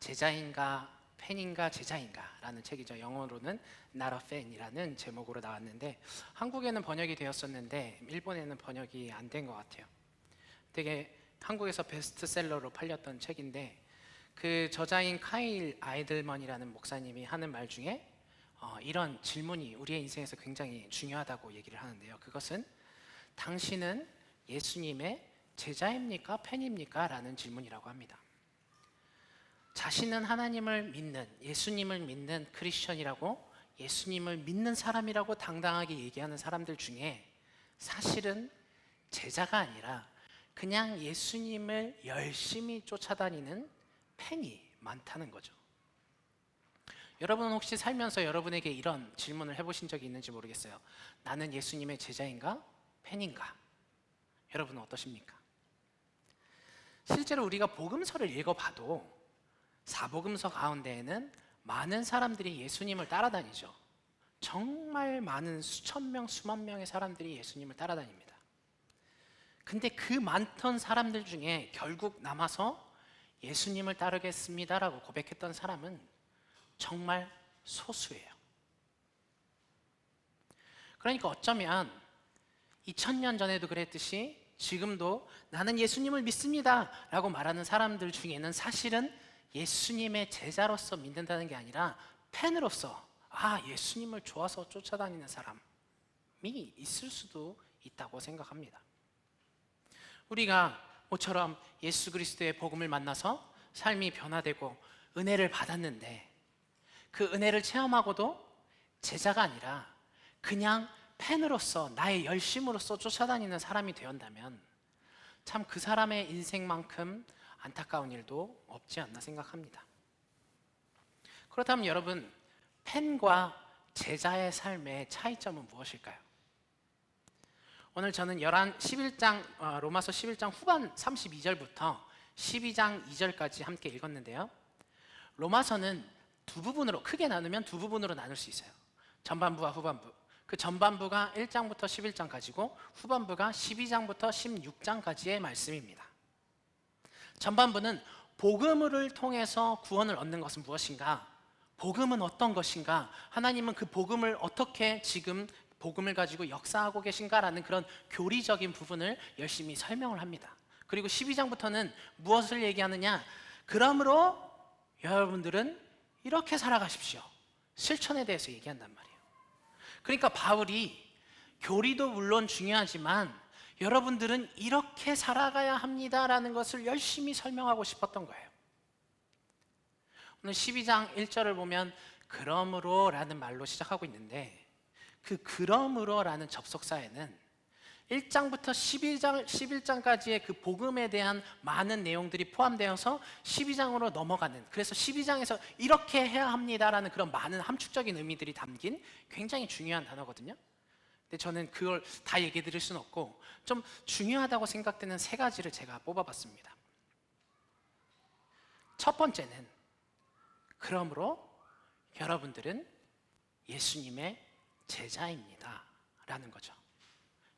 제자인가 팬인가 제자인가 라는 책이죠. 영어로는 Not a Fan이라는 제목으로 나왔는데 한국에는 번역이 되었었는데 일본에는 번역이 안 된 것 같아요. 되게 한국에서 베스트셀러로 팔렸던 책인데 그 저자인 카일 아이들먼이라는 목사님이 하는 말 중에 이런 질문이 우리의 인생에서 굉장히 중요하다고 얘기를 하는데요. 그것은 당신은 예수님의 제자입니까? 팬입니까? 라는 질문이라고 합니다. 자신은 하나님을 믿는, 예수님을 믿는 크리스천이라고, 예수님을 믿는 사람이라고 당당하게 얘기하는 사람들 중에 사실은 제자가 아니라 그냥 예수님을 열심히 쫓아다니는 팬이 많다는 거죠. 여러분 혹시 살면서 여러분에게 이런 질문을 해보신 적이 있는지 모르겠어요. 나는 예수님의 제자인가? 팬인가? 여러분은 어떠십니까? 실제로 우리가 복음서를 읽어봐도 사복음서 가운데에는 많은 사람들이 예수님을 따라다니죠. 정말 많은 수천 명, 수만 명의 사람들이 예수님을 따라다닙니다. 근데 그 많던 사람들 중에 결국 남아서 예수님을 따르겠습니다라고 고백했던 사람은 정말 소수예요. 그러니까 어쩌면 2000년 전에도 그랬듯이 지금도 나는 예수님을 믿습니다 라고 말하는 사람들 중에는 사실은 예수님의 제자로서 믿는다는 게 아니라 팬으로서 예수님을 좋아서 쫓아다니는 사람이 있을 수도 있다고 생각합니다. 우리가 모처럼 예수 그리스도의 복음을 만나서 삶이 변화되고 은혜를 받았는데 그 은혜를 체험하고도 제자가 아니라 그냥 팬으로서 나의 열심으로서 쫓아다니는 사람이 되었다면 참 그 사람의 인생만큼 안타까운 일도 없지 않나 생각합니다. 그렇다면 여러분, 팬과 제자의 삶의 차이점은 무엇일까요? 오늘 저는 로마서 11장 후반 32절부터 12장 2절까지 함께 읽었는데요. 로마서는 두 부분으로, 크게 나누면 두 부분으로 나눌 수 있어요. 전반부와 후반부. 그 전반부가 1장부터 11장까지고 후반부가 12장부터 16장까지의 말씀입니다. 전반부는 복음을 통해서 구원을 얻는 것은 무엇인가? 복음은 어떤 것인가? 하나님은 그 복음을 어떻게 지금 복음을 가지고 역사하고 계신가라는 그런 교리적인 부분을 열심히 설명을 합니다. 그리고 12장부터는 무엇을 얘기하느냐? 그러므로 여러분들은 이렇게 살아가십시오. 실천에 대해서 얘기한단 말이에요. 그러니까 바울이 교리도 물론 중요하지만 여러분들은 이렇게 살아가야 합니다라는 것을 열심히 설명하고 싶었던 거예요. 오늘 12장 1절을 보면 그러므로 라는 말로 시작하고 있는데 그 그러므로 라는 접속사에는 1장부터 11장까지의 그 복음에 대한 많은 내용들이 포함되어서 12장으로 넘어가는, 그래서 12장에서 이렇게 해야 합니다라는 그런 많은 함축적인 의미들이 담긴 굉장히 중요한 단어거든요. 근데 저는 그걸 다 얘기해 드릴 수는 없고 좀 중요하다고 생각되는 세 가지를 제가 뽑아봤습니다. 첫 번째는 그러므로 여러분들은 예수님의 제자입니다 라는 거죠.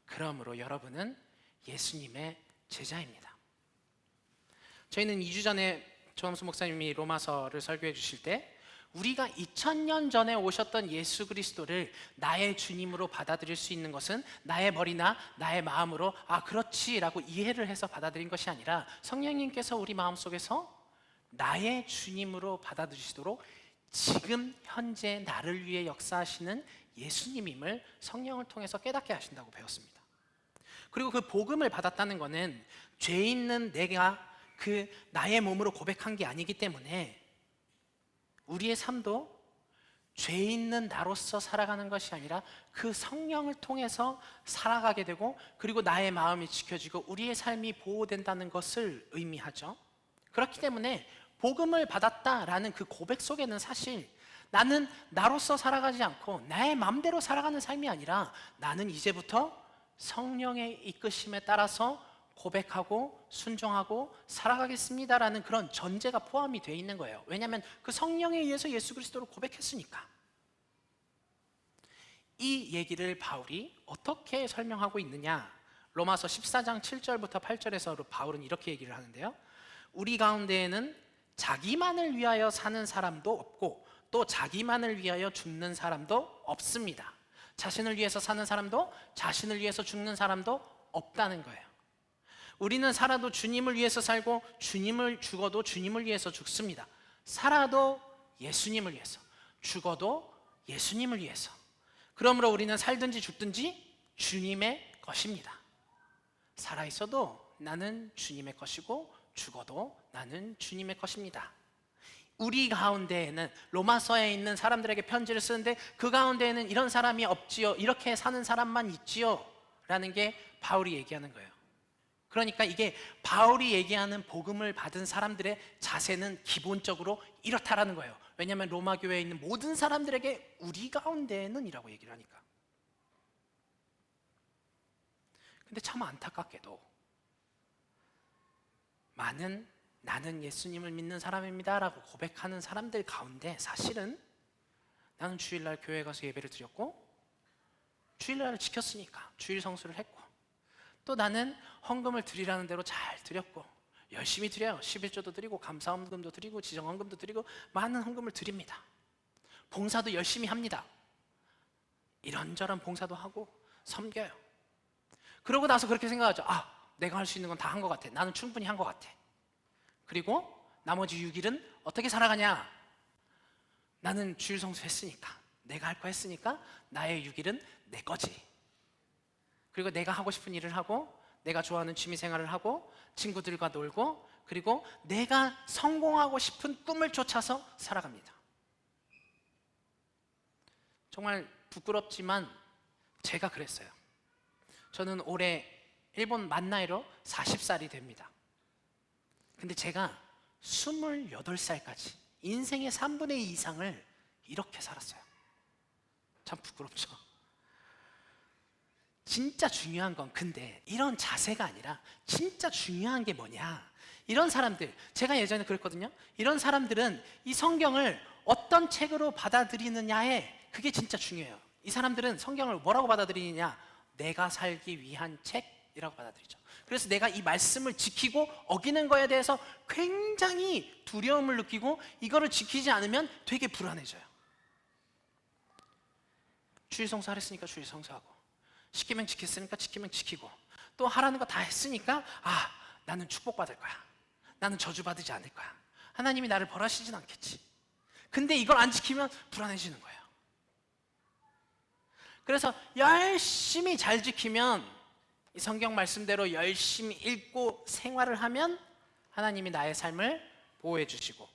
그러므로 여러분은 예수님의 제자입니다. 저희는 2주 전에 조함수 목사님이 로마서를 설교해 주실 때 우리가 2000년 전에 오셨던 예수 그리스도를 나의 주님으로 받아들일 수 있는 것은 나의 머리나 나의 마음으로 그렇지 라고 이해를 해서 받아들인 것이 아니라 성령님께서 우리 마음속에서 나의 주님으로 받아들이시도록 지금 현재 나를 위해 역사하시는 예수님임을 성령을 통해서 깨닫게 하신다고 배웠습니다. 그리고 그 복음을 받았다는 것은 죄 있는 내가 그 나의 몸으로 고백한 게 아니기 때문에 우리의 삶도 죄 있는 나로서 살아가는 것이 아니라 그 성령을 통해서 살아가게 되고 그리고 나의 마음이 지켜지고 우리의 삶이 보호된다는 것을 의미하죠. 그렇기 때문에 복음을 받았다라는 그 고백 속에는 사실 나는 나로서 살아가지 않고 나의 마음대로 살아가는 삶이 아니라 나는 이제부터 성령의 이끄심에 따라서 고백하고 순종하고 살아가겠습니다라는 그런 전제가 포함이 되어 있는 거예요. 왜냐하면 그 성령에 의해서 예수 그리스도를 고백했으니까. 이 얘기를 바울이 어떻게 설명하고 있느냐? 로마서 14장 7절부터 8절에서 바울은 이렇게 얘기를 하는데요. 우리 가운데에는 자기만을 위하여 사는 사람도 없고 또 자기만을 위하여 죽는 사람도 없습니다. 자신을 위해서 사는 사람도 자신을 위해서 죽는 사람도 없다는 거예요. 우리는 살아도 주님을 위해서 살고 주님을 죽어도 주님을 위해서 죽습니다. 살아도 예수님을 위해서, 죽어도 예수님을 위해서. 그러므로 우리는 살든지 죽든지 주님의 것입니다. 살아있어도 나는 주님의 것이고 죽어도 나는 주님의 것입니다. 우리 가운데에는, 로마서에 있는 사람들에게 편지를 쓰는데 그 가운데에는 이런 사람이 없지요, 이렇게 사는 사람만 있지요 라는 게 바울이 얘기하는 거예요. 그러니까 이게 바울이 얘기하는 복음을 받은 사람들의 자세는 기본적으로 이렇다라는 거예요. 왜냐하면 로마 교회에 있는 모든 사람들에게 우리 가운데에는 이라고 얘기를 하니까. 근데 참 안타깝게도 많은 나는 예수님을 믿는 사람입니다 라고 고백하는 사람들 가운데 사실은 나는 주일날 교회 가서 예배를 드렸고 주일날을 지켰으니까 주일 성수를 했고 또 나는 헌금을 드리라는 대로 잘 드렸고 열심히 드려요. 11조도 드리고 감사헌금도 드리고 지정헌금도 드리고 많은 헌금을 드립니다. 봉사도 열심히 합니다. 이런저런 봉사도 하고 섬겨요. 그러고 나서 그렇게 생각하죠. 내가 할 수 있는 건 다 한 것 같아. 나는 충분히 한 것 같아. 그리고 나머지 6일은 어떻게 살아가냐? 나는 주일 성수 했으니까, 내가 할 거 했으니까 나의 6일은 내 거지. 그리고 내가 하고 싶은 일을 하고 내가 좋아하는 취미 생활을 하고 친구들과 놀고 그리고 내가 성공하고 싶은 꿈을 쫓아서 살아갑니다. 정말 부끄럽지만 제가 그랬어요. 저는 올해 일본 만 나이로 40살이 됩니다. 근데 제가 28살까지 인생의 3분의 2 이상을 이렇게 살았어요. 참 부끄럽죠. 진짜 중요한 건 근데 이런 자세가 아니라 진짜 중요한 게 뭐냐, 이런 사람들, 제가 예전에 그랬거든요. 이런 사람들은 이 성경을 어떤 책으로 받아들이느냐에 그게 진짜 중요해요. 이 사람들은 성경을 뭐라고 받아들이느냐, 내가 살기 위한 책이라고 받아들이죠. 그래서 내가 이 말씀을 지키고 어기는 거에 대해서 굉장히 두려움을 느끼고 이거를 지키지 않으면 되게 불안해져요. 주일 성수 하랬으니까 주일 성수하고 시키면 지켰으니까 지키면 지키고 또 하라는 거 다 했으니까 나는 축복받을 거야, 나는 저주받지 않을 거야, 하나님이 나를 벌하시진 않겠지. 근데 이걸 안 지키면 불안해지는 거예요. 그래서 열심히 잘 지키면, 이 성경 말씀대로 열심히 읽고 생활을 하면 하나님이 나의 삶을 보호해 주시고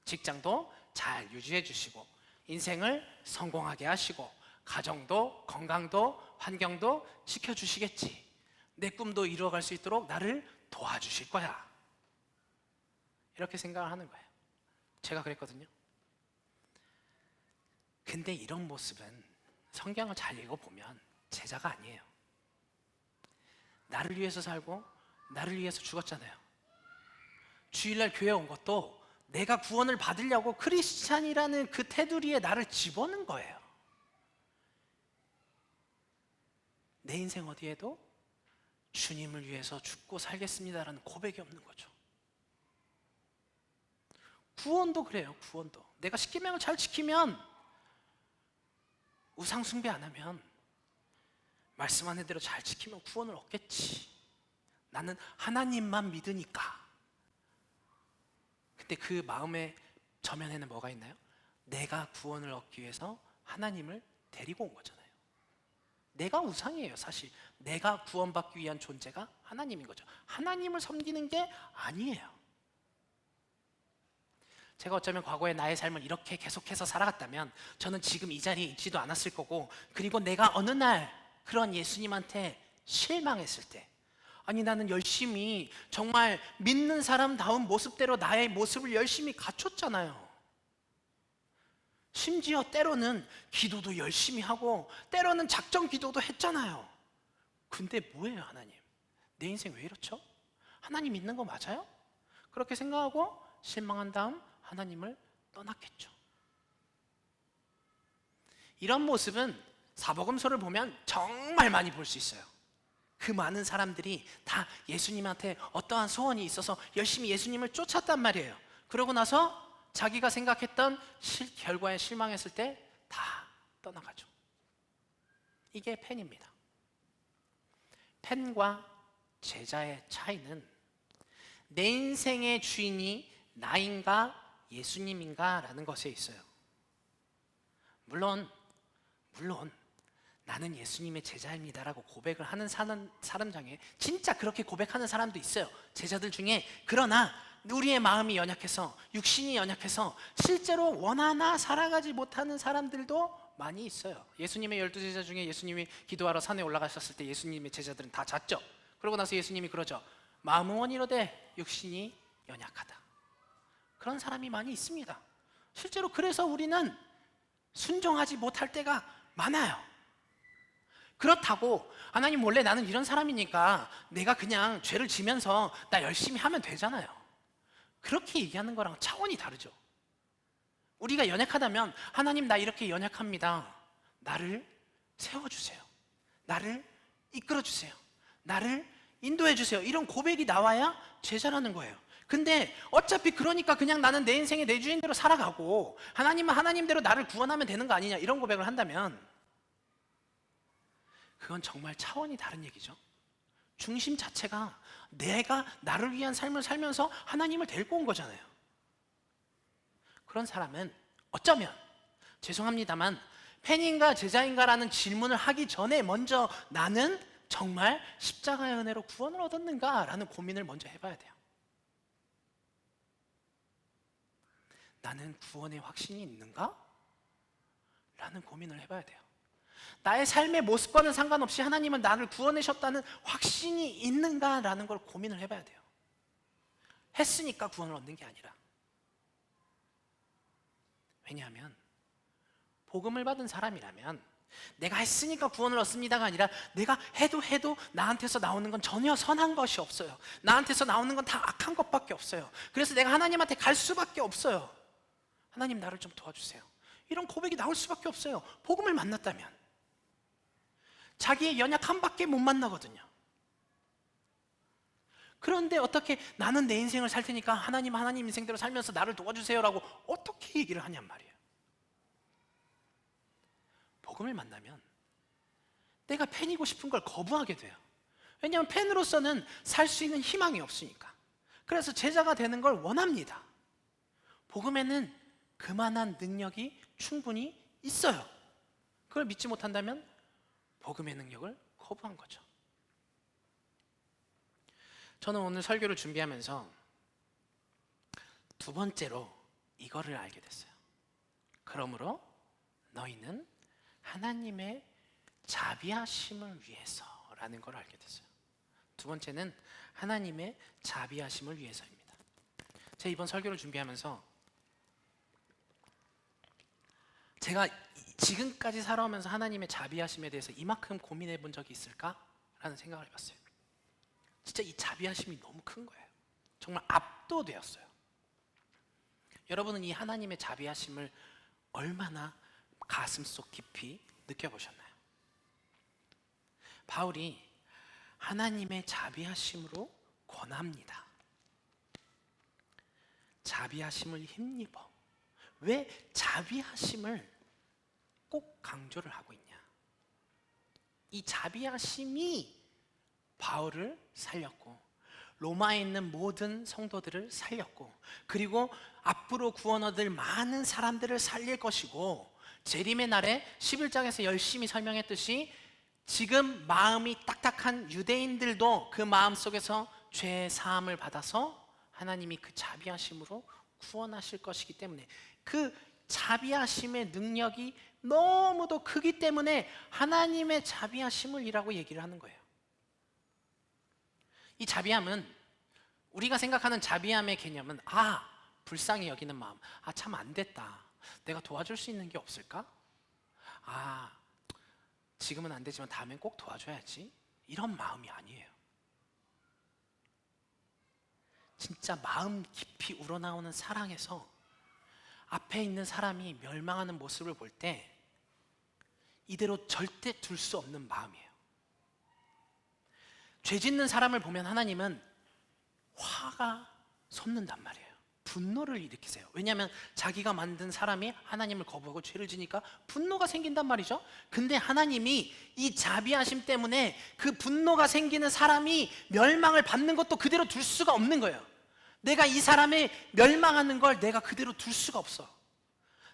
직장도 잘 유지해 주시고 인생을 성공하게 하시고 가정도 건강도 환경도 지켜주시겠지. 내 꿈도 이루어갈 수 있도록 나를 도와주실 거야. 이렇게 생각을 하는 거예요. 제가 그랬거든요. 근데 이런 모습은 성경을 잘 읽어보면 제자가 아니에요. 나를 위해서 살고 나를 위해서 죽었잖아요. 주일날 교회 온 것도 내가 구원을 받으려고 크리스찬이라는 그 테두리에 나를 집어넣은 거예요. 내 인생 어디에도 주님을 위해서 죽고 살겠습니다라는 고백이 없는 거죠. 구원도 그래요. 구원도 내가 십계명을 잘 지키면, 우상 숭배 안 하면, 말씀하는 대로 잘 지키면 구원을 얻겠지. 나는 하나님만 믿으니까. 근데 그 마음의 저면에는 뭐가 있나요? 내가 구원을 얻기 위해서 하나님을 데리고 온 거잖아요. 내가 우상이에요. 사실 내가 구원받기 위한 존재가 하나님인 거죠. 하나님을 섬기는 게 아니에요. 제가 어쩌면 과거에 나의 삶을 이렇게 계속해서 살아갔다면 저는 지금 이 자리에 있지도 않았을 거고, 그리고 내가 어느 날 그런 예수님한테 실망했을 때, 아니 나는 열심히 정말 믿는 사람다운 모습대로 나의 모습을 열심히 갖췄잖아요. 심지어 때로는 기도도 열심히 하고 때로는 작정 기도도 했잖아요. 근데 뭐예요 하나님? 내 인생 왜 이렇죠? 하나님 믿는 거 맞아요? 그렇게 생각하고 실망한 다음 하나님을 떠났겠죠. 이런 모습은 사복음서를 보면 정말 많이 볼 수 있어요. 그 많은 사람들이 다 예수님한테 어떠한 소원이 있어서 열심히 예수님을 쫓았단 말이에요. 그러고 나서 자기가 생각했던 결과에 실망했을 때 다 떠나가죠. 이게 펜입니다. 펜과 제자의 차이는 내 인생의 주인이 나인가 예수님인가 라는 것에 있어요. 물론 나는 예수님의 제자입니다라고 고백을 하는 사람 중에 진짜 그렇게 고백하는 사람도 있어요. 제자들 중에. 그러나 우리의 마음이 연약해서, 육신이 연약해서 실제로 원하나 살아가지 못하는 사람들도 많이 있어요. 예수님의 12제자 중에 예수님이 기도하러 산에 올라가셨을 때 예수님의 제자들은 다 잤죠. 그러고 나서 예수님이 그러죠. 마음은 원이로되 육신이 연약하다. 그런 사람이 많이 있습니다. 실제로 그래서 우리는 순종하지 못할 때가 많아요. 그렇다고 하나님 원래 나는 이런 사람이니까 내가 그냥 죄를 지면서 나 열심히 하면 되잖아요. 그렇게 얘기하는 거랑 차원이 다르죠. 우리가 연약하다면 하나님 나 이렇게 연약합니다. 나를 세워주세요. 나를 이끌어주세요. 나를 인도해주세요. 이런 고백이 나와야 제자라는 거예요. 근데 어차피 그러니까 그냥 나는 내 인생의 내 주인대로 살아가고 하나님은 하나님대로 나를 구원하면 되는 거 아니냐 이런 고백을 한다면 그건 정말 차원이 다른 얘기죠. 중심 자체가 내가 나를 위한 삶을 살면서 하나님을 데리고 온 거잖아요. 그런 사람은 어쩌면 죄송합니다만 팬인가 제자인가라는 질문을 하기 전에 먼저 나는 정말 십자가의 은혜로 구원을 얻었는가 라는 고민을 먼저 해봐야 돼요. 나는 구원의 확신이 있는가? 라는 고민을 해봐야 돼요. 나의 삶의 모습과는 상관없이 하나님은 나를 구원하셨다는 확신이 있는가? 라는 걸 고민을 해봐야 돼요. 했으니까 구원을 얻는 게 아니라. 왜냐하면 복음을 받은 사람이라면 내가 했으니까 구원을 얻습니다가 아니라 내가 해도 나한테서 나오는 건 전혀 선한 것이 없어요. 나한테서 나오는 건 다 악한 것밖에 없어요. 그래서 내가 하나님한테 갈 수밖에 없어요. 하나님 나를 좀 도와주세요. 이런 고백이 나올 수밖에 없어요. 복음을 만났다면. 자기의 연약함밖에 못 만나거든요. 그런데 어떻게 나는 내 인생을 살 테니까 하나님 인생대로 살면서 나를 도와주세요라고 어떻게 얘기를 하냔 말이에요. 복음을 만나면 내가 팬이고 싶은 걸 거부하게 돼요. 왜냐하면 팬으로서는 살 수 있는 희망이 없으니까. 그래서 제자가 되는 걸 원합니다. 복음에는 그만한 능력이 충분히 있어요. 그걸 믿지 못한다면 복음의 능력을 거부한 거죠. 저는 오늘 설교를 준비하면서 두 번째로 이거를 알게 됐어요. 그러므로 너희는 하나님의 자비하심을 위해서라는 걸 알게 됐어요. 두 번째는 하나님의 자비하심을 위해서입니다. 제가 이번 설교를 준비하면서 제가 지금까지 살아오면서 하나님의 자비하심에 대해서 이만큼 고민해 본 적이 있을까? 라는 생각을 해봤어요. 진짜 이 자비하심이 너무 큰 거예요. 정말 압도되었어요. 여러분은 이 하나님의 자비하심을 얼마나 가슴속 깊이 느껴보셨나요? 바울이 하나님의 자비하심으로 권합니다. 자비하심을 힘입어. 왜 자비하심을 꼭 강조를 하고 있냐? 이 자비하심이 바울을 살렸고 로마에 있는 모든 성도들을 살렸고 그리고 앞으로 구원 얻을 많은 사람들을 살릴 것이고 재림의 날에 11장에서 열심히 설명했듯이 지금 마음이 딱딱한 유대인들도 그 마음 속에서 죄 사함을 받아서 하나님이 그 자비하심으로 구원하실 것이기 때문에 그 자비하심의 능력이 너무도 크기 때문에 하나님의 자비하심을 이라고 얘기를 하는 거예요. 이 자비함은 우리가 생각하는 자비함의 개념은 불쌍히 여기는 마음. 참 안 됐다. 내가 도와줄 수 있는 게 없을까? 지금은 안 되지만 다음엔 꼭 도와줘야지. 이런 마음이 아니에요. 진짜 마음 깊이 우러나오는 사랑에서 앞에 있는 사람이 멸망하는 모습을 볼 때 이대로 절대 둘 수 없는 마음이에요. 죄 짓는 사람을 보면 하나님은 화가 솟는단 말이에요. 분노를 일으키세요. 왜냐하면 자기가 만든 사람이 하나님을 거부하고 죄를 지니까 분노가 생긴단 말이죠. 근데 하나님이 이 자비하심 때문에 그 분노가 생기는 사람이 멸망을 받는 것도 그대로 둘 수가 없는 거예요. 내가 이 사람의 멸망하는 걸 내가 그대로 둘 수가 없어.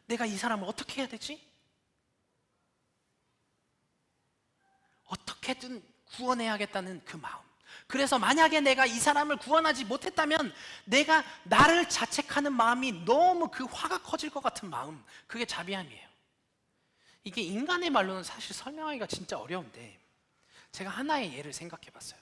내가 이 사람을 어떻게 해야 되지? 어떻게든 구원해야겠다는 그 마음. 그래서 만약에 내가 이 사람을 구원하지 못했다면 내가 나를 자책하는 마음이 너무 그 화가 커질 것 같은 마음, 그게 자비함이에요. 이게 인간의 말로는 사실 설명하기가 진짜 어려운데 제가 하나의 예를 생각해 봤어요.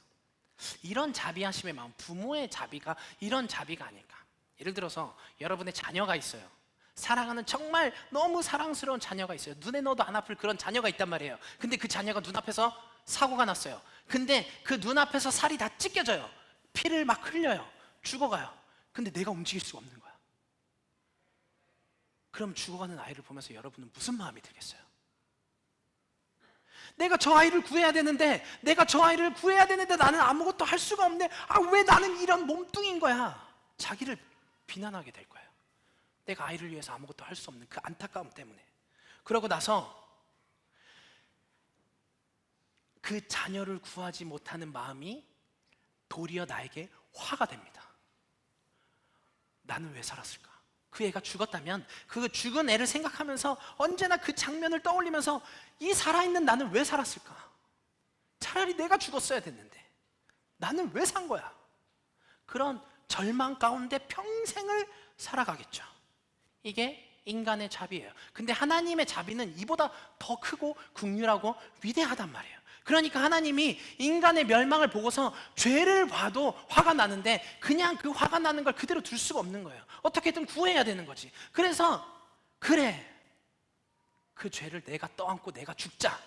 이런 자비하심의 마음, 부모의 자비가 이런 자비가 아닐까. 예를 들어서 여러분의 자녀가 있어요. 사랑하는 정말 너무 사랑스러운 자녀가 있어요. 눈에 넣어도 안 아플 그런 자녀가 있단 말이에요. 근데 그 자녀가 눈앞에서 사고가 났어요. 근데 그 눈앞에서 살이 다 찢겨져요. 피를 막 흘려요. 죽어가요. 근데 내가 움직일 수가 없는 거야. 그럼 죽어가는 아이를 보면서 여러분은 무슨 마음이 들겠어요? 내가 저 아이를 구해야 되는데 나는 아무것도 할 수가 없네. 왜 나는 이런 몸뚱이인 거야? 자기를 비난하게 될 거예요. 내가 아이를 위해서 아무것도 할 수 없는 그 안타까움 때문에. 그러고 나서 그 자녀를 구하지 못하는 마음이 도리어 나에게 화가 됩니다. 나는 왜 살았을까? 그 애가 죽었다면 그 죽은 애를 생각하면서 언제나 그 장면을 떠올리면서 이 살아있는 나는 왜 살았을까? 차라리 내가 죽었어야 됐는데 나는 왜 산 거야? 그런 절망 가운데 평생을 살아가겠죠. 이게 인간의 자비예요. 근데 하나님의 자비는 이보다 더 크고 긍휼하고 위대하단 말이에요. 그러니까 하나님이 인간의 멸망을 보고서 죄를 봐도 화가 나는데 그냥 그 화가 나는 걸 그대로 둘 수가 없는 거예요. 어떻게든 구해야 되는 거지. 그래서 그래, 그 죄를 내가 떠안고 내가 죽자.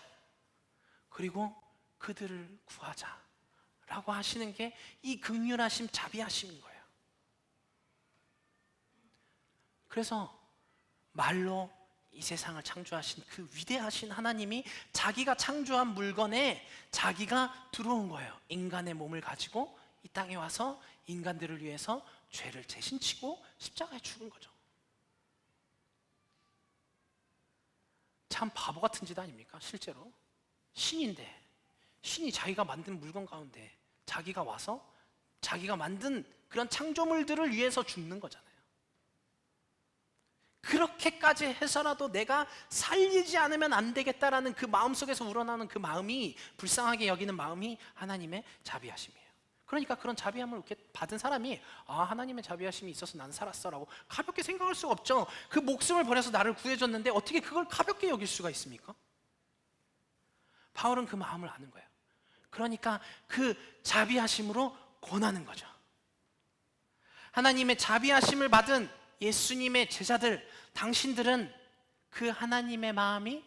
그리고 그들을 구하자 라고 하시는 게 이 긍휼하심, 자비하심인 거예요. 그래서 말로 이 세상을 창조하신 그 위대하신 하나님이 자기가 창조한 물건에 자기가 들어온 거예요. 인간의 몸을 가지고 이 땅에 와서 인간들을 위해서 죄를 대신치고 십자가에 죽은 거죠. 참 바보 같은 짓 아닙니까? 실제로 신인데, 신이 자기가 만든 물건 가운데 자기가 와서 자기가 만든 그런 창조물들을 위해서 죽는 거잖아요. 그렇게까지 해서라도 내가 살리지 않으면 안 되겠다라는 그 마음속에서 우러나는 그 마음이, 불쌍하게 여기는 마음이 하나님의 자비하심이에요. 그러니까 그런 자비함을 이렇게 받은 사람이 하나님의 자비하심이 있어서 난 살았어 라고 가볍게 생각할 수가 없죠. 그 목숨을 버려서 나를 구해줬는데 어떻게 그걸 가볍게 여길 수가 있습니까? 바울은 그 마음을 아는 거예요. 그러니까 그 자비하심으로 권하는 거죠. 하나님의 자비하심을 받은 예수님의 제자들, 당신들은 그 하나님의 마음이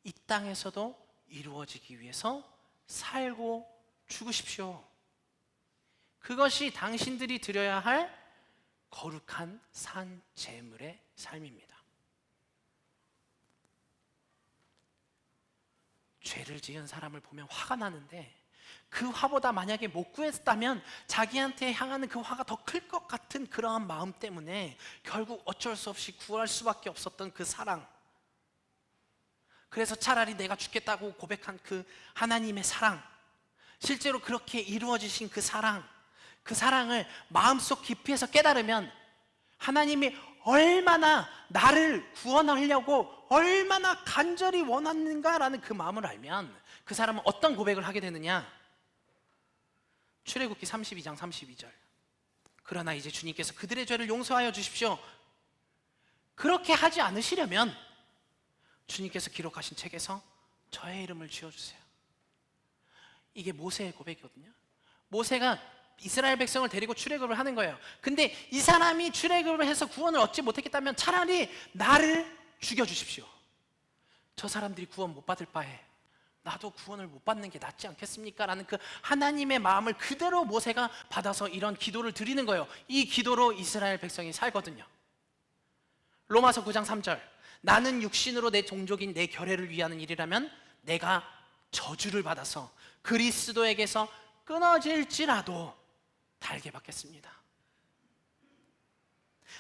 이 땅에서도 이루어지기 위해서 살고 죽으십시오. 그것이 당신들이 드려야 할 거룩한 산 제물의 삶입니다. 죄를 지은 사람을 보면 화가 나는데 그 화보다 만약에 못 구했다면 자기한테 향하는 그 화가 더 클 것 같은 그러한 마음 때문에 결국 어쩔 수 없이 구할 수밖에 없었던 그 사랑, 그래서 차라리 내가 죽겠다고 고백한 그 하나님의 사랑, 실제로 그렇게 이루어지신 그 사랑, 그 사랑을 마음속 깊이에서 깨달으면 하나님이 얼마나 나를 구원하려고 얼마나 간절히 원하는가라는 그 마음을 알면 그 사람은 어떤 고백을 하게 되느냐? 출애굽기 32장 32절. 그러나 이제 주님께서 그들의 죄를 용서하여 주십시오. 그렇게 하지 않으시려면 주님께서 기록하신 책에서 저의 이름을 지어주세요. 이게 모세의 고백이거든요. 모세가 이스라엘 백성을 데리고 출애굽을 하는 거예요. 근데 이 사람이 출애굽을 해서 구원을 얻지 못했다면 차라리 나를 죽여주십시오. 저 사람들이 구원 못 받을 바에 나도 구원을 못 받는 게 낫지 않겠습니까? 라는 그 하나님의 마음을 그대로 모세가 받아서 이런 기도를 드리는 거예요. 이 기도로 이스라엘 백성이 살거든요. 로마서 9장 3절. 나는 육신으로 내 종족인 내 결례를 위하는 일이라면 내가 저주를 받아서 그리스도에게서 끊어질지라도 달게 받겠습니다.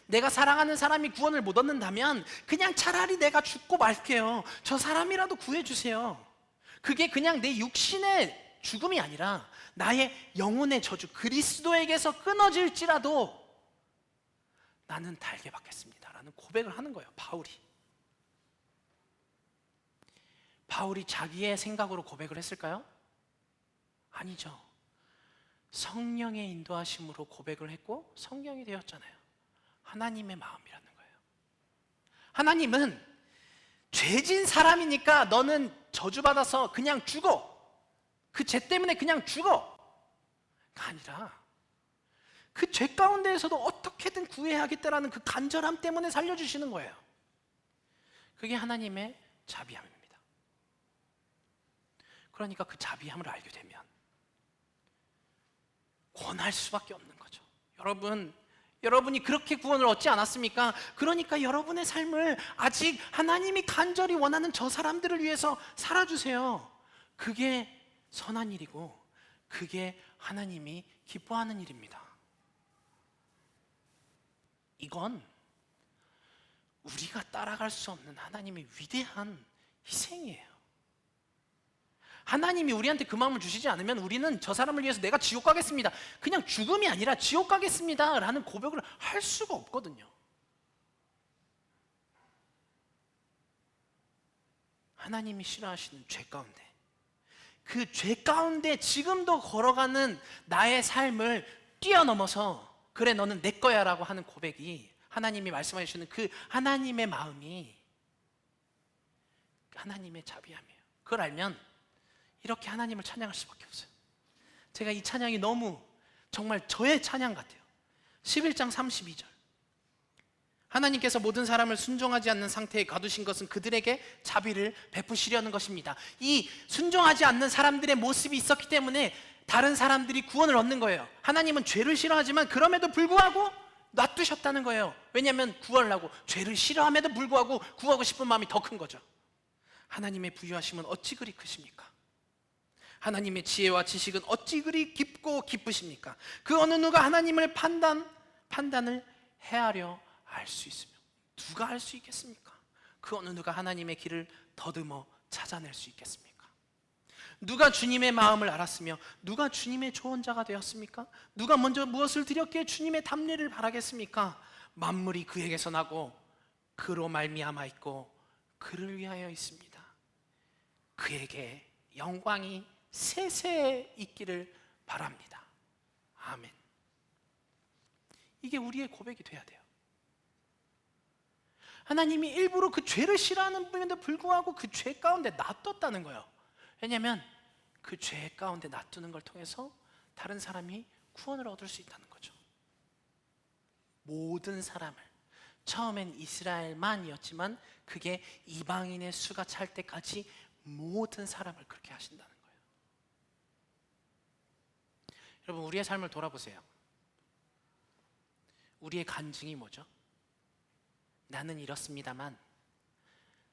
내가 사랑하는 사람이 구원을 못 얻는다면 그냥 차라리 내가 죽고 말게요. 저 사람이라도 구해주세요. 그게 그냥 내 육신의 죽음이 아니라 나의 영혼의 저주 그리스도에게서 끊어질지라도 나는 달게 받겠습니다 라는 고백을 하는 거예요. 바울이 자기의 생각으로 고백을 했을까요? 아니죠. 성령의 인도하심으로 고백을 했고 성령이 되었잖아요. 하나님의 마음이라는 거예요. 하나님은 죄진 사람이니까 너는 저주받아서 그냥 죽어, 그 죄 때문에 그냥 죽어가 아니라 그 죄 가운데에서도 어떻게든 구해야겠다라는 그 간절함 때문에 살려주시는 거예요. 그게 하나님의 자비함입니다. 그러니까 그 자비함을 알게 되면 권할 수밖에 없는 거죠. 여러분이 그렇게 구원을 얻지 않았습니까? 그러니까 여러분의 삶을 아직 하나님이 간절히 원하는 저 사람들을 위해서 살아주세요. 그게 선한 일이고 그게 하나님이 기뻐하는 일입니다. 이건 우리가 따라갈 수 없는 하나님의 위대한 희생이에요. 하나님이 우리한테 그 마음을 주시지 않으면 우리는 저 사람을 위해서 내가 지옥 가겠습니다, 그냥 죽음이 아니라 지옥 가겠습니다 라는 고백을 할 수가 없거든요. 하나님이 싫어하시는 죄 가운데, 그 죄 가운데 지금도 걸어가는 나의 삶을 뛰어넘어서 그래 너는 내 거야 라고 하는 고백이, 하나님이 말씀해 주시는 그 하나님의 마음이 하나님의 자비함이에요. 그걸 알면 이렇게 하나님을 찬양할 수밖에 없어요. 제가 이 찬양이 너무 정말 저의 찬양 같아요. 11장 32절, 하나님께서 모든 사람을 순종하지 않는 상태에 가두신 것은 그들에게 자비를 베푸시려는 것입니다. 이 순종하지 않는 사람들의 모습이 있었기 때문에 다른 사람들이 구원을 얻는 거예요. 하나님은 죄를 싫어하지만 그럼에도 불구하고 놔두셨다는 거예요. 왜냐하면 구원을 하고, 죄를 싫어함에도 불구하고 구하고 싶은 마음이 더 큰 거죠. 하나님의 부유하심은 어찌 그리 크십니까? 하나님의 지혜와 지식은 어찌 그리 깊고 기쁘십니까? 그 어느 누가 하나님을 판단을 헤아려 알 수 있으며 누가 알 수 있겠습니까? 그 어느 누가 하나님의 길을 더듬어 찾아낼 수 있겠습니까? 누가 주님의 마음을 알았으며 누가 주님의 조언자가 되었습니까? 누가 먼저 무엇을 드렸기에 주님의 담례를 바라겠습니까? 만물이 그에게서 나고 그로 말미암아 있고 그를 위하여 있습니다. 그에게 영광이 세세에 있기를 바랍니다. 아멘. 이게 우리의 고백이 돼야 돼요. 하나님이 일부러 그 죄를 싫어하는 분인데 불구하고 그 죄 가운데 놔뒀다는 거예요. 왜냐하면 그 죄 가운데 놔두는 걸 통해서 다른 사람이 구원을 얻을 수 있다는 거죠. 모든 사람을, 처음엔 이스라엘만이었지만 그게 이방인의 수가 찰 때까지 모든 사람을 그렇게 하신다는 거예요. 여러분, 우리의 삶을 돌아보세요. 우리의 간증이 뭐죠? 나는 이렇습니다만,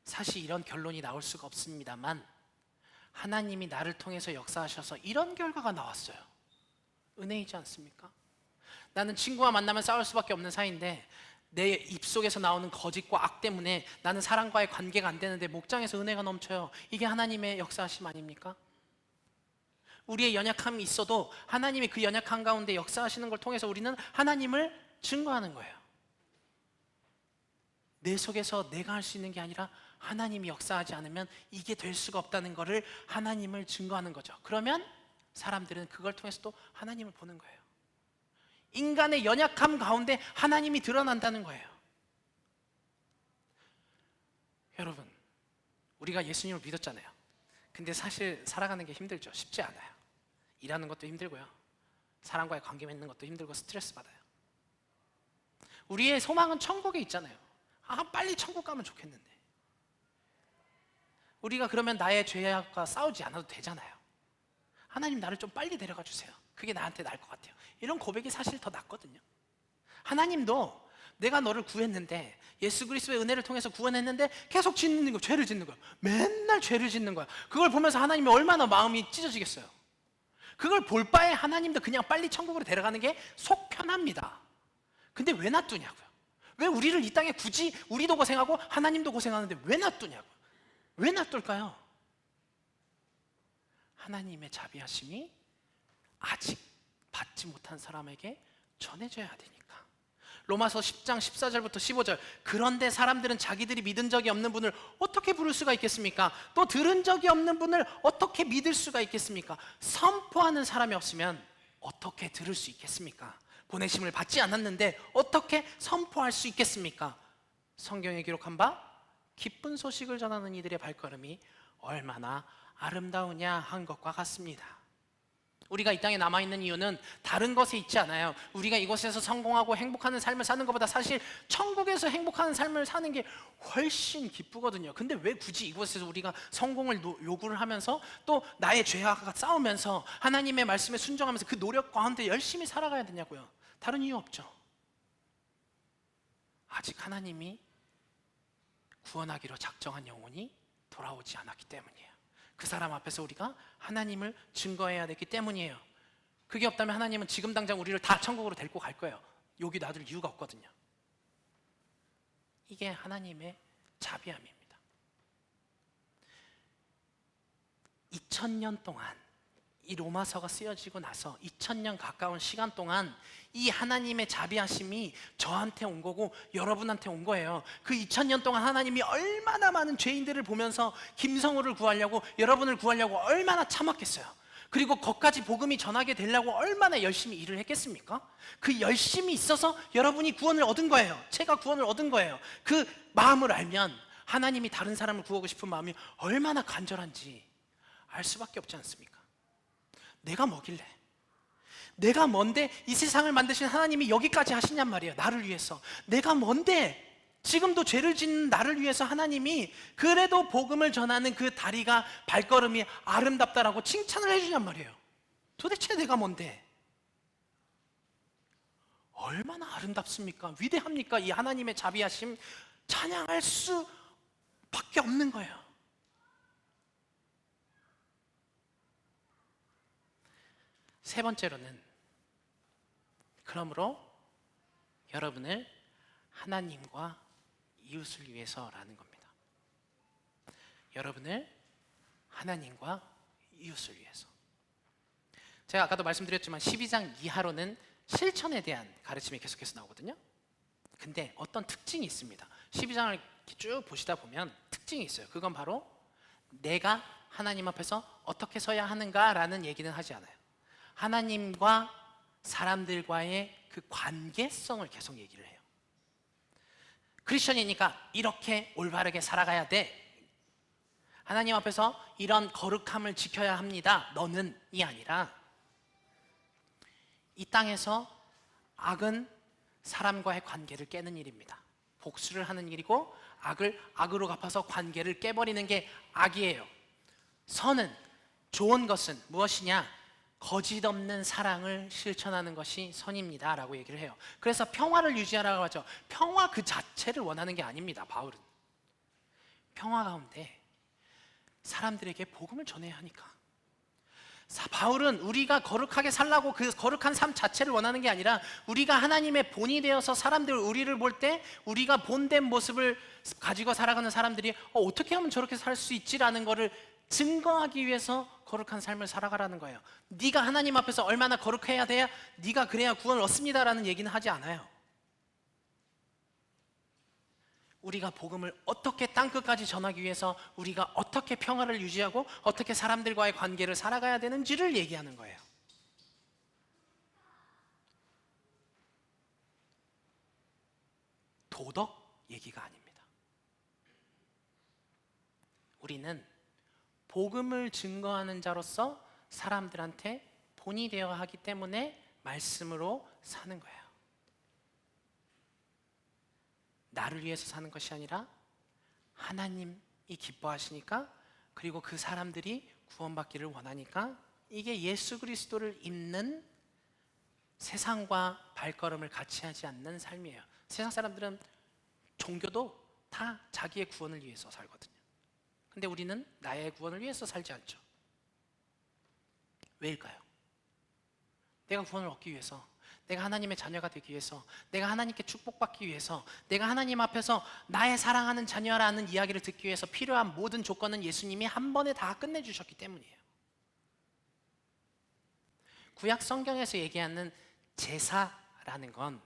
사실 이런 결론이 나올 수가 없습니다만 하나님이 나를 통해서 역사하셔서 이런 결과가 나왔어요. 은혜이지 않습니까? 나는 친구와 만나면 싸울 수밖에 없는 사이인데 내 입속에서 나오는 거짓과 악 때문에 나는 사람과의 관계가 안 되는데 목장에서 은혜가 넘쳐요. 이게 하나님의 역사하심 아닙니까? 우리의 연약함이 있어도 하나님이 그 연약함 가운데 역사하시는 걸 통해서 우리는 하나님을 증거하는 거예요. 내 속에서 내가 할 수 있는 게 아니라 하나님이 역사하지 않으면 이게 될 수가 없다는 것을 하나님을 증거하는 거죠. 그러면 사람들은 그걸 통해서 또 하나님을 보는 거예요. 인간의 연약함 가운데 하나님이 드러난다는 거예요. 여러분, 우리가 예수님을 믿었잖아요. 근데 사실 살아가는 게 힘들죠. 쉽지 않아요. 일하는 것도 힘들고요, 사람과의 관계 맺는 것도 힘들고 스트레스 받아요. 우리의 소망은 천국에 있잖아요. 빨리 천국 가면 좋겠는데. 우리가 그러면 나의 죄악과 싸우지 않아도 되잖아요. 하나님, 나를 좀 빨리 데려가 주세요. 그게 나한테 나을 것 같아요. 이런 고백이 사실 더 낫거든요. 하나님도 내가 너를 구했는데, 예수 그리스도의 은혜를 통해서 구원했는데 계속 짓는 거, 죄를 짓는 거야. 맨날 죄를 짓는 거야. 그걸 보면서 하나님이 얼마나 마음이 찢어지겠어요. 그걸 볼 바에 하나님도 그냥 빨리 천국으로 데려가는 게 속 편합니다. 근데 왜 놔두냐고요. 왜 우리를 이 땅에 굳이 우리도 고생하고 하나님도 고생하는데 왜 놔두냐고요. 왜 놔둘까요? 하나님의 자비하심이 아직 받지 못한 사람에게 전해져야 되니까. 로마서 10장 14절부터 15절. 그런데 사람들은 자기들이 믿은 적이 없는 분을 어떻게 부를 수가 있겠습니까? 또 들은 적이 없는 분을 어떻게 믿을 수가 있겠습니까? 선포하는 사람이 없으면 어떻게 들을 수 있겠습니까? 보내심을 받지 않았는데 어떻게 선포할 수 있겠습니까? 성경에 기록한 바 기쁜 소식을 전하는 이들의 발걸음이 얼마나 아름다우냐 한 것과 같습니다. 우리가 이 땅에 남아있는 이유는 다른 것에 있지 않아요. 우리가 이곳에서 성공하고 행복하는 삶을 사는 것보다 사실 천국에서 행복한 삶을 사는 게 훨씬 기쁘거든요. 근데 왜 굳이 이곳에서 우리가 성공을 요구를 하면서 또 나의 죄악과 싸우면서 하나님의 말씀에 순종하면서 그 노력 가운데 열심히 살아가야 되냐고요. 다른 이유 없죠. 아직 하나님이 구원하기로 작정한 영혼이 돌아오지 않았기 때문이에요. 그 사람 앞에서 우리가 하나님을 증거해야 되기 때문이에요. 그게 없다면 하나님은 지금 당장 우리를 다 천국으로 데리고 갈 거예요. 여기 놔둘 이유가 없거든요. 이게 하나님의 자비함입니다. 2000년 동안 이 로마서가 쓰여지고 나서 2000년 가까운 시간 동안 이 하나님의 자비하심이 저한테 온 거고 여러분한테 온 거예요. 그 2000년 동안 하나님이 얼마나 많은 죄인들을 보면서 김성우를 구하려고, 여러분을 구하려고 얼마나 참았겠어요. 그리고 거기까지 복음이 전하게 되려고 얼마나 열심히 일을 했겠습니까? 그 열심이 있어서 여러분이 구원을 얻은 거예요. 제가 구원을 얻은 거예요. 그 마음을 알면 하나님이 다른 사람을 구하고 싶은 마음이 얼마나 간절한지 알 수밖에 없지 않습니까? 내가 뭐길래, 내가 뭔데 이 세상을 만드신 하나님이 여기까지 하시냔 말이에요. 나를 위해서. 내가 뭔데 지금도 죄를 짓는 나를 위해서 하나님이 그래도 복음을 전하는 그 다리가, 발걸음이 아름답다라고 칭찬을 해주냔 말이에요. 도대체 내가 뭔데? 얼마나 아름답습니까? 위대합니까? 이 하나님의 자비하심 찬양할 수밖에 없는 거예요. 세 번째로는, 그러므로 여러분을 하나님과 이웃을 위해서라는 겁니다. 여러분을 하나님과 이웃을 위해서. 제가 아까도 말씀드렸지만 12장 이하로는 실천에 대한 가르침이 계속해서 나오거든요. 근데 어떤 특징이 있습니다. 12장을 쭉 보시다 보면 특징이 있어요. 그건 바로 내가 하나님 앞에서 어떻게 서야 하는가라는 얘기는 하지 않아요. 하나님과 사람들과의 그 관계성을 계속 얘기를 해요. 크리스천이니까 이렇게 올바르게 살아가야 돼. 하나님 앞에서 이런 거룩함을 지켜야 합니다. 너는 이 아니라 이 땅에서 악은 사람과의 관계를 깨는 일입니다. 복수를 하는 일이고 악을 악으로 갚아서 관계를 깨버리는 게 악이에요. 선은, 좋은 것은 무엇이냐? 거짓 없는 사랑을 실천하는 것이 선입니다 라고 얘기를 해요. 그래서 평화를 유지하라고 하죠. 평화 그 자체를 원하는 게 아닙니다. 바울은 평화 가운데 사람들에게 복음을 전해야 하니까. 바울은 우리가 거룩하게 살라고 그 거룩한 삶 자체를 원하는 게 아니라 우리가 하나님의 본이 되어서 사람들, 우리를 볼 때 우리가 본된 모습을 가지고 살아가는 사람들이 어떻게 하면 저렇게 살 수 있지라는 거를 증거하기 위해서 거룩한 삶을 살아가라는 거예요. 네가 하나님 앞에서 얼마나 거룩해야 돼야 네가 그래야 구원을 얻습니다라는 얘기는 하지 않아요. 우리가 복음을 어떻게 땅끝까지 전하기 위해서 우리가 어떻게 평화를 유지하고 어떻게 사람들과의 관계를 살아가야 되는지를 얘기하는 거예요. 도덕 얘기가 아닙니다. 우리는 복음을 증거하는 자로서 사람들한테 본이 되어야 하기 때문에 말씀으로 사는 거예요. 나를 위해서 사는 것이 아니라 하나님이 기뻐하시니까, 그리고 그 사람들이 구원받기를 원하니까, 이게 예수 그리스도를 입는 세상과 발걸음을 같이 하지 않는 삶이에요. 세상 사람들은 종교도 다 자기의 구원을 위해서 살거든요. 근데 우리는 나의 구원을 위해서 살지 않죠. 왜일까요? 내가 구원을 얻기 위해서, 내가 하나님의 자녀가 되기 위해서, 내가 하나님께 축복받기 위해서, 내가 하나님 앞에서 나의 사랑하는 자녀라는 이야기를 듣기 위해서 필요한 모든 조건은 예수님이 한 번에 다 끝내주셨기 때문이에요. 구약 성경에서 얘기하는 제사라는 건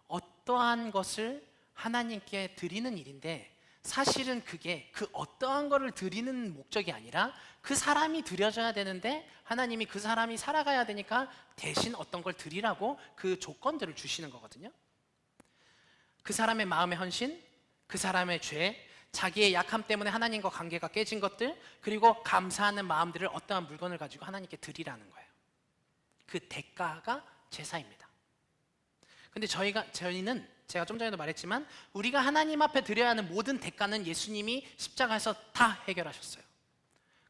어떠한 것을 하나님께 드리는 일인데, 사실은 그게 그 어떠한 것을 드리는 목적이 아니라 그 사람이 드려져야 되는데 하나님이 그 사람이 살아가야 되니까 대신 어떤 걸 드리라고 그 조건들을 주시는 거거든요. 그 사람의 마음의 헌신, 그 사람의 죄, 자기의 약함 때문에 하나님과 관계가 깨진 것들, 그리고 감사하는 마음들을 어떠한 물건을 가지고 하나님께 드리라는 거예요. 그 대가가 제사입니다. 근데 저희는 제가 좀 전에도 말했지만 우리가 하나님 앞에 드려야 하는 모든 대가는 예수님이 십자가에서 다 해결하셨어요.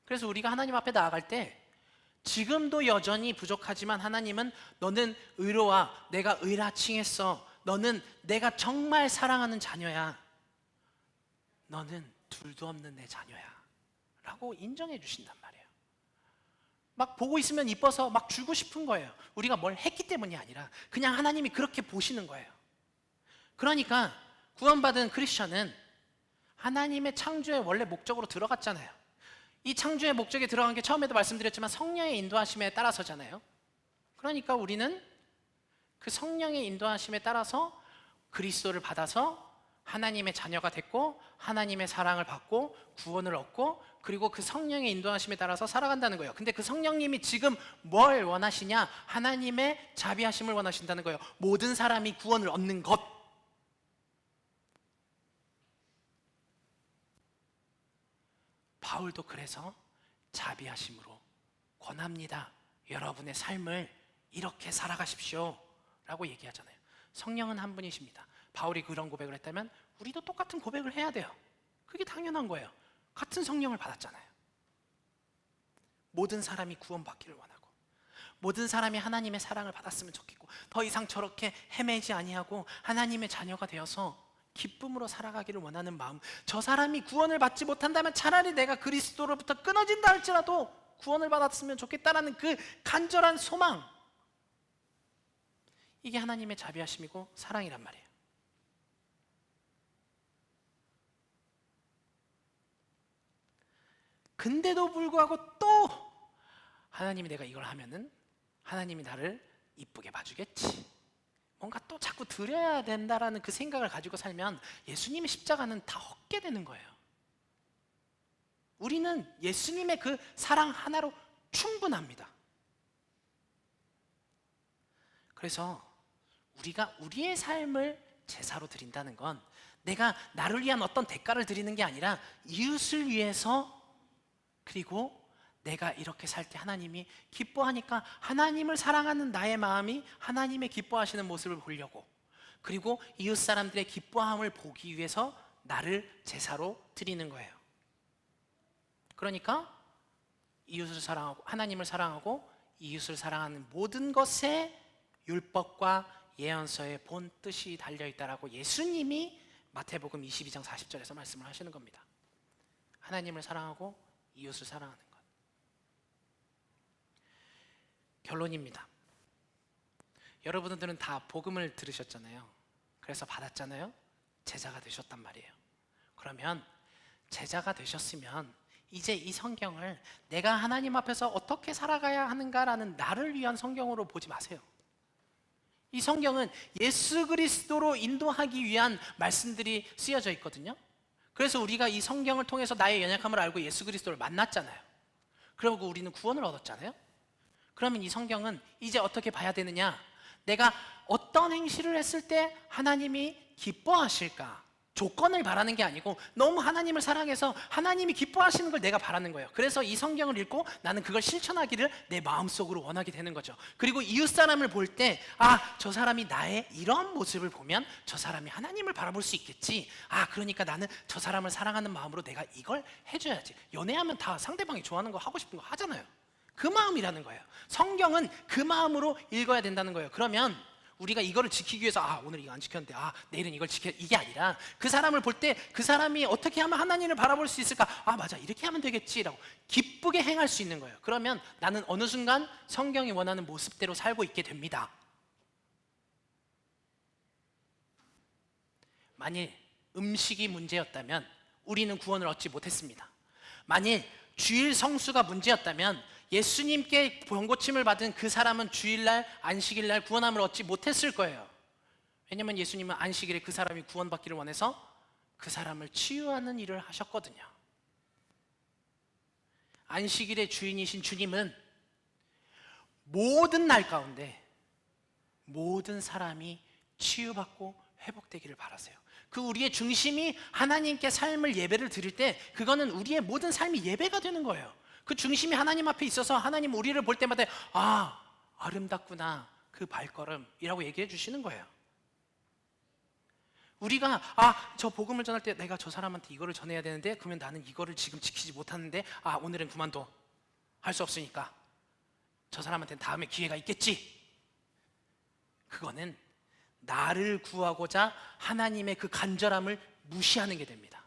그래서 우리가 하나님 앞에 나아갈 때 지금도 여전히 부족하지만 하나님은 너는 의로와 내가 의라 칭했어, 너는 내가 정말 사랑하는 자녀야, 너는 둘도 없는 내 자녀야 라고 인정해 주신단 말이에요. 막 보고 있으면 이뻐서 막 주고 싶은 거예요. 우리가 뭘 했기 때문이 아니라 그냥 하나님이 그렇게 보시는 거예요. 그러니까 구원받은 크리스천은 하나님의 창조의 원래 목적으로 들어갔잖아요. 이 창조의 목적에 들어간 게 처음에도 말씀드렸지만 성령의 인도하심에 따라서잖아요. 그러니까 우리는 그 성령의 인도하심에 따라서 그리스도를 받아서 하나님의 자녀가 됐고 하나님의 사랑을 받고 구원을 얻고, 그리고 그 성령의 인도하심에 따라서 살아간다는 거예요. 근데 그 성령님이 지금 뭘 원하시냐? 하나님의 자비하심을 원하신다는 거예요. 모든 사람이 구원을 얻는 것. 바울도 그래서 자비하심으로 권합니다. 여러분의 삶을 이렇게 살아가십시오 라고 얘기하잖아요. 성령은 한 분이십니다. 바울이 그런 고백을 했다면 우리도 똑같은 고백을 해야 돼요. 그게 당연한 거예요. 같은 성령을 받았잖아요. 모든 사람이 구원받기를 원하고 모든 사람이 하나님의 사랑을 받았으면 좋겠고 더 이상 저렇게 헤매지 아니하고 하나님의 자녀가 되어서 기쁨으로 살아가기를 원하는 마음, 저 사람이 구원을 받지 못한다면 차라리 내가 그리스도로부터 끊어진다 할지라도 구원을 받았으면 좋겠다라는 그 간절한 소망, 이게 하나님의 자비하심이고 사랑이란 말이에요. 근데도 불구하고 또 하나님이 내가 이걸 하면은 하나님이 나를 이쁘게 봐주겠지, 뭔가 또 자꾸 드려야 된다라는 그 생각을 가지고 살면 예수님의 십자가는 다 헛게 되는 거예요. 우리는 예수님의 그 사랑 하나로 충분합니다. 그래서 우리가 우리의 삶을 제사로 드린다는 건 내가 나를 위한 어떤 대가를 드리는 게 아니라 이웃을 위해서, 그리고 내가 이렇게 살 때 하나님이 기뻐하니까 하나님을 사랑하는 나의 마음이 하나님의 기뻐하시는 모습을 보려고, 그리고 이웃 사람들의 기뻐함을 보기 위해서 나를 제사로 드리는 거예요. 그러니까 이웃을 사랑하고 하나님을 사랑하고 이웃을 사랑하는 모든 것에 율법과 예언서의 본 뜻이 달려있다라고 예수님이 마태복음 22장 40절에서 말씀을 하시는 겁니다. 하나님을 사랑하고 이웃을 사랑하는 것. 결론입니다. 여러분들은 다 복음을 들으셨잖아요. 그래서 받았잖아요. 제자가 되셨단 말이에요. 그러면 제자가 되셨으면 이제 이 성경을 내가 하나님 앞에서 어떻게 살아가야 하는가라는 나를 위한 성경으로 보지 마세요. 이 성경은 예수 그리스도로 인도하기 위한 말씀들이 쓰여져 있거든요. 그래서 우리가 이 성경을 통해서 나의 연약함을 알고 예수 그리스도를 만났잖아요. 그리고 우리는 구원을 얻었잖아요. 그러면 이 성경은 이제 어떻게 봐야 되느냐? 내가 어떤 행실을 했을 때 하나님이 기뻐하실까? 조건을 바라는 게 아니고 너무 하나님을 사랑해서 하나님이 기뻐하시는 걸 내가 바라는 거예요. 그래서 이 성경을 읽고 나는 그걸 실천하기를 내 마음속으로 원하게 되는 거죠. 그리고 이웃 사람을 볼 때 저 사람이 나의 이런 모습을 보면 저 사람이 하나님을 바라볼 수 있겠지. 그러니까 나는 저 사람을 사랑하는 마음으로 내가 이걸 해줘야지. 연애하면 다 상대방이 좋아하는 거 하고 싶은 거 하잖아요. 그 마음이라는 거예요. 성경은 그 마음으로 읽어야 된다는 거예요. 그러면 우리가 이거를 지키기 위해서 오늘 이거 안 지켰는데 내일은 이걸 지켜, 이게 아니라 그 사람을 볼 때 그 사람이 어떻게 하면 하나님을 바라볼 수 있을까? 맞아, 이렇게 하면 되겠지라고 기쁘게 행할 수 있는 거예요. 그러면 나는 어느 순간 성경이 원하는 모습대로 살고 있게 됩니다. 만일 음식이 문제였다면 우리는 구원을 얻지 못했습니다. 만일 주일 성수가 문제였다면 예수님께 병고침을 받은 그 사람은 주일날, 안식일날 구원함을 얻지 못했을 거예요. 왜냐하면 예수님은 안식일에 그 사람이 구원받기를 원해서 그 사람을 치유하는 일을 하셨거든요. 안식일의 주인이신 주님은 모든 날 가운데 모든 사람이 치유받고 회복되기를 바라세요. 그 우리의 중심이 하나님께 삶을 예배를 드릴 때 그거는 우리의 모든 삶이 예배가 되는 거예요. 그 중심이 하나님 앞에 있어서 하나님 우리를 볼 때마다 아, 아름답구나 그 발걸음이라고 얘기해 주시는 거예요. 우리가 저 복음을 전할 때 내가 저 사람한테 이거를 전해야 되는데 그러면 나는 이거를 지금 지키지 못하는데 오늘은 그만둬. 할 수 없으니까 저 사람한테는 다음에 기회가 있겠지. 그거는 나를 구하고자 하나님의 그 간절함을 무시하는 게 됩니다.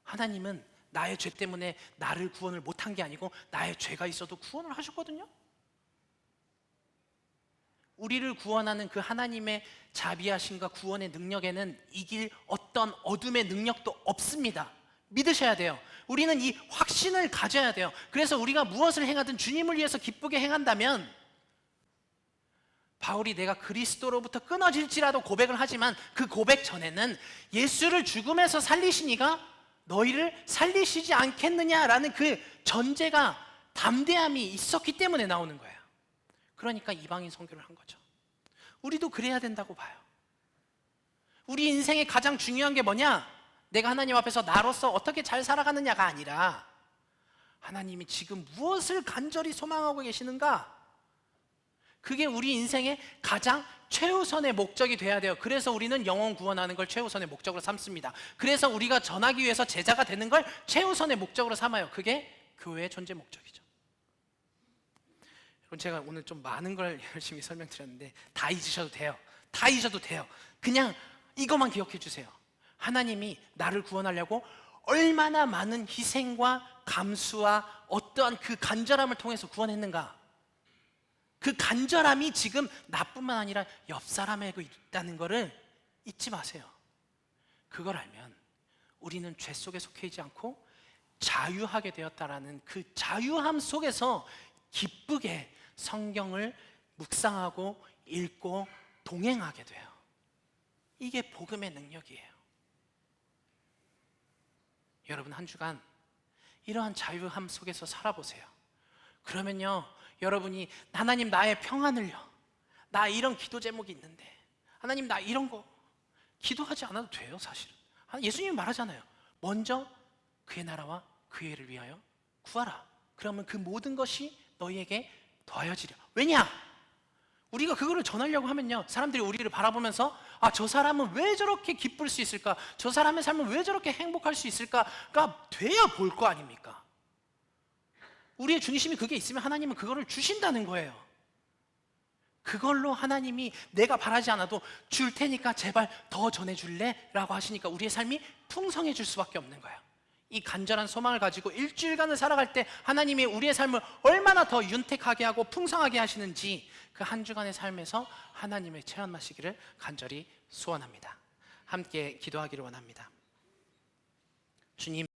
하나님은 나의 죄 때문에 나를 구원을 못한 게 아니고 나의 죄가 있어도 구원을 하셨거든요. 우리를 구원하는 그 하나님의 자비하심과 구원의 능력에는 이길 어떤 어둠의 능력도 없습니다. 믿으셔야 돼요. 우리는 이 확신을 가져야 돼요. 그래서 우리가 무엇을 행하든 주님을 위해서 기쁘게 행한다면 바울이 내가 그리스도로부터 끊어질지라도 고백을 하지만 그 고백 전에는 예수를 죽음에서 살리시니가 너희를 살리시지 않겠느냐라는 그 전제가 담대함이 있었기 때문에 나오는 거예요. 그러니까 이방인 선교를 한 거죠. 우리도 그래야 된다고 봐요. 우리 인생의 가장 중요한 게 뭐냐? 내가 하나님 앞에서 나로서 어떻게 잘 살아가느냐가 아니라 하나님이 지금 무엇을 간절히 소망하고 계시는가? 그게 우리 인생의 가장 최우선의 목적이 돼야 돼요. 그래서 우리는 영혼 구원하는 걸 최우선의 목적으로 삼습니다. 그래서 우리가 전하기 위해서 제자가 되는 걸 최우선의 목적으로 삼아요. 그게 교회의 존재 목적이죠. 여러분, 제가 오늘 좀 많은 걸 열심히 설명드렸는데 다 잊으셔도 돼요. 다 잊어도 돼요. 그냥 이것만 기억해 주세요. 하나님이 나를 구원하려고 얼마나 많은 희생과 감수와 어떠한 그 간절함을 통해서 구원했는가. 그 간절함이 지금 나뿐만 아니라 옆 사람에게 있다는 것을 잊지 마세요. 그걸 알면 우리는 죄 속에 속해 있지 않고 자유하게 되었다라는 그 자유함 속에서 기쁘게 성경을 묵상하고 읽고 동행하게 돼요. 이게 복음의 능력이에요. 여러분, 한 주간 이러한 자유함 속에서 살아보세요. 그러면요, 여러분이 하나님 나의 평안을요, 나 이런 기도 제목이 있는데 하나님 나 이런 거 기도하지 않아도 돼요. 사실은 예수님이 말하잖아요. 먼저 그의 나라와 그의 일을 위하여 구하라. 그러면 그 모든 것이 너희에게 더하여지려. 왜냐? 우리가 그거를 전하려고 하면요, 사람들이 우리를 바라보면서 저 사람은 왜 저렇게 기쁠 수 있을까? 저 사람의 삶은 왜 저렇게 행복할 수 있을까가 돼야 볼 거 아닙니까? 우리의 중심이 그게 있으면 하나님은 그거를 주신다는 거예요. 그걸로 하나님이 내가 바라지 않아도 줄 테니까 제발 더 전해줄래? 라고 하시니까 우리의 삶이 풍성해질 수밖에 없는 거예요. 이 간절한 소망을 가지고 일주일간을 살아갈 때 하나님이 우리의 삶을 얼마나 더 윤택하게 하고 풍성하게 하시는지 그 한 주간의 삶에서 하나님을 체험하시기를 간절히 소원합니다. 함께 기도하기를 원합니다. 주님,